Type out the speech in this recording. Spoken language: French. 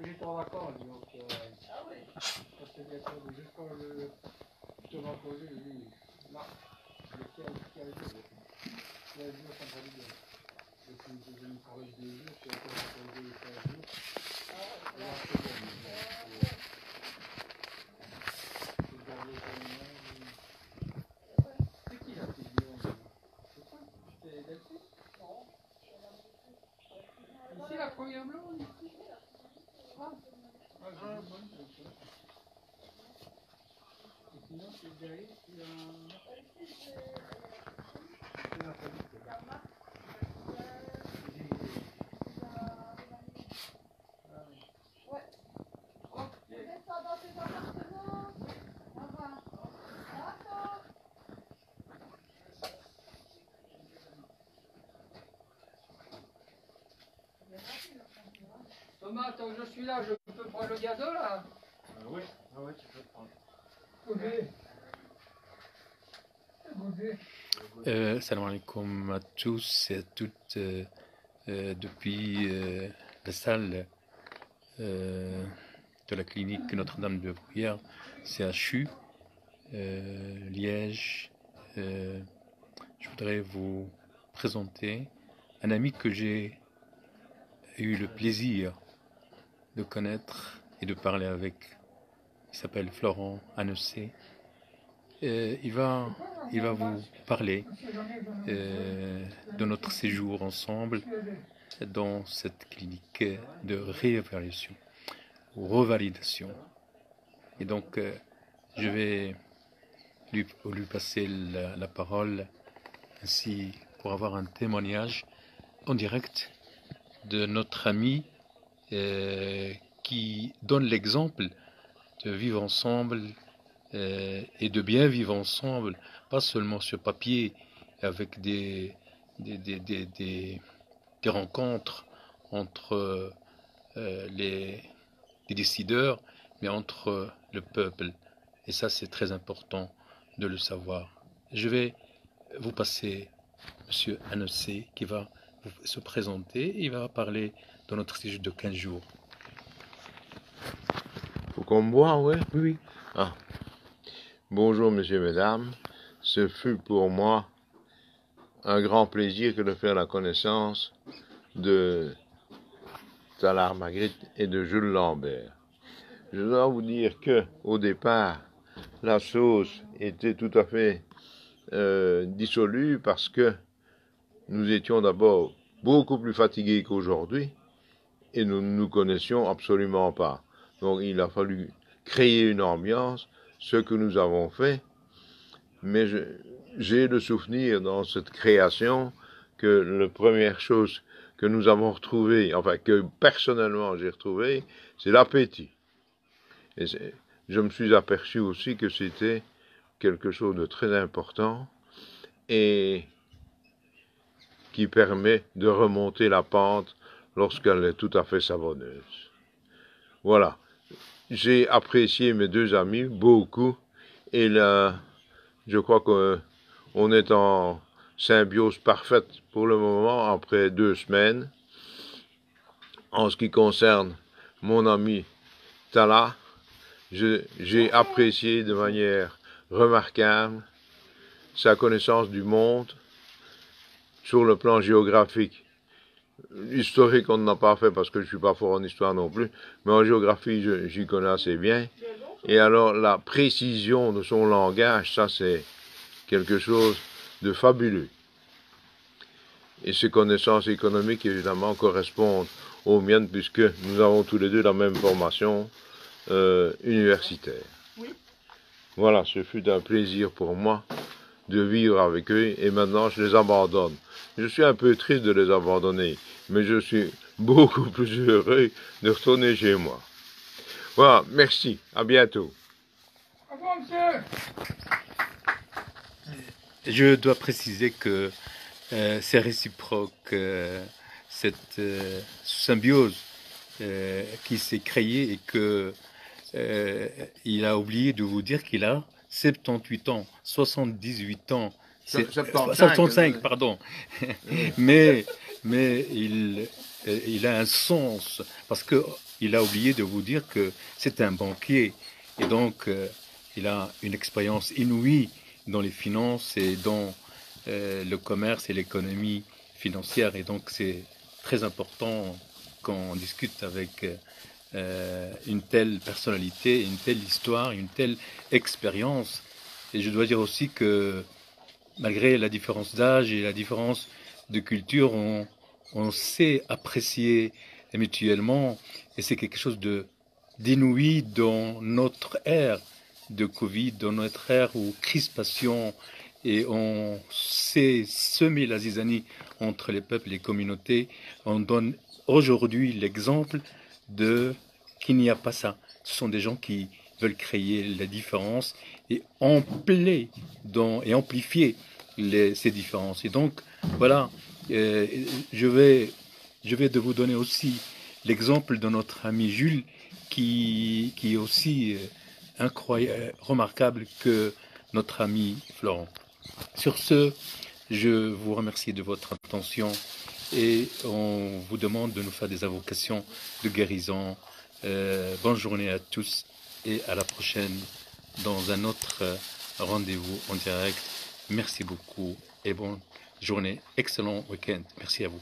J'étais en vacances, donc c'était bien connu. Juste quand je m'en posais, j'ai dit, là, qui a été. Il y a un jour, ça me fait bien. Et puis, je me travaille 2 jours, puis après, je me posais 15 jours. Et là, c'est bon. C'est gardé comme c'est qui la petite blonde? C'est toi? C'est Delphine? Ici, la première blonde, ici? Ah, j'ai une bonne chose. Et sinon, c'est derrière, il y a c'est la famille. Thomas, tant que je suis là, je peux prendre le gazole là? Oui, tu peux prendre. Salam alaikum à tous et à toutes depuis la salle de la clinique Notre-Dame de Bruyères, CHU, Liège. Je voudrais vous présenter un ami que j'ai eu le plaisir de connaître et de parler avec. Il s'appelle Florent Anessé. Il va vous parler de notre séjour ensemble dans cette clinique de réévaluation ou revalidation. Et donc, je vais lui passer la parole ainsi pour avoir un témoignage en direct de notre ami qui donne l'exemple de vivre ensemble et de bien vivre ensemble, pas seulement sur papier, avec des rencontres entre les décideurs, mais entre le peuple. Et ça, c'est très important de le savoir. Je vais vous passer M. Anessé qui va se présenter. Il va parler de notre séjour de 15 jours. Faut qu'on me voit, ouais? Oui. Ah. Bonjour, messieurs, mesdames. Ce fut pour moi un grand plaisir que de faire la connaissance de Salah Magritte et de Jules Lambert. Je dois vous dire que, au départ, la sauce était tout à fait dissolue parce que nous étions d'abord beaucoup plus fatigués qu'aujourd'hui et nous ne nous connaissions absolument pas. Donc il a fallu créer une ambiance, ce que nous avons fait, mais j'ai le souvenir dans cette création que la première chose que nous avons retrouvée, enfin que personnellement j'ai retrouvée, c'est l'appétit. Et je me suis aperçu aussi que c'était quelque chose de très important et qui permet de remonter la pente lorsqu'elle est tout à fait savonneuse. Voilà. J'ai apprécié mes deux amis beaucoup et là, je crois qu'on est en symbiose parfaite pour le moment après 2 semaines. En ce qui concerne mon ami Tala, j'ai apprécié de manière remarquable sa connaissance du monde sur le plan géographique. Historique, on n'en a pas fait parce que je ne suis pas fort en histoire non plus, mais en géographie, j'y connais assez bien. Et alors, la précision de son langage, ça c'est quelque chose de fabuleux. Et ses connaissances économiques, évidemment, correspondent aux miennes, puisque nous avons tous les deux la même formation universitaire. Oui. Voilà, ce fut un plaisir pour moi de vivre avec eux, et maintenant je les abandonne. Je suis un peu triste de les abandonner, mais je suis beaucoup plus heureux de retourner chez moi. Voilà, merci, à bientôt. Au revoir, monsieur. Je dois préciser que c'est réciproque, cette symbiose qui s'est créée et que il a oublié de vous dire qu'il a 78 ans, 78 ans, 75, pardon. mais il a un sens, parce que il a oublié de vous dire que c'est un banquier. Et donc, il a une expérience inouïe dans les finances et dans le commerce et l'économie financière. Et donc, c'est très important quand on discute avec une telle personnalité, une telle histoire, une telle expérience. Et je dois dire aussi que malgré la différence d'âge et la différence de culture, on sait apprécier mutuellement, et c'est quelque chose d'inouï dans notre ère de Covid, dans notre ère où crispation, et on sait semer la zizanie entre les peuples et les communautés. On donne aujourd'hui l'exemple de qu'il n'y a pas ça. Ce sont des gens qui veulent créer la différence et amplifier ces différences. Et donc, voilà, je vais de vous donner aussi l'exemple de notre ami Jules, qui est aussi incroyable, remarquable que notre ami Florent. Sur ce, je vous remercie de votre attention et on vous demande de nous faire des invocations de guérison. Bonne journée à tous et à la prochaine dans un autre rendez-vous en direct. Merci beaucoup et bonne journée, excellent week-end. Merci à vous.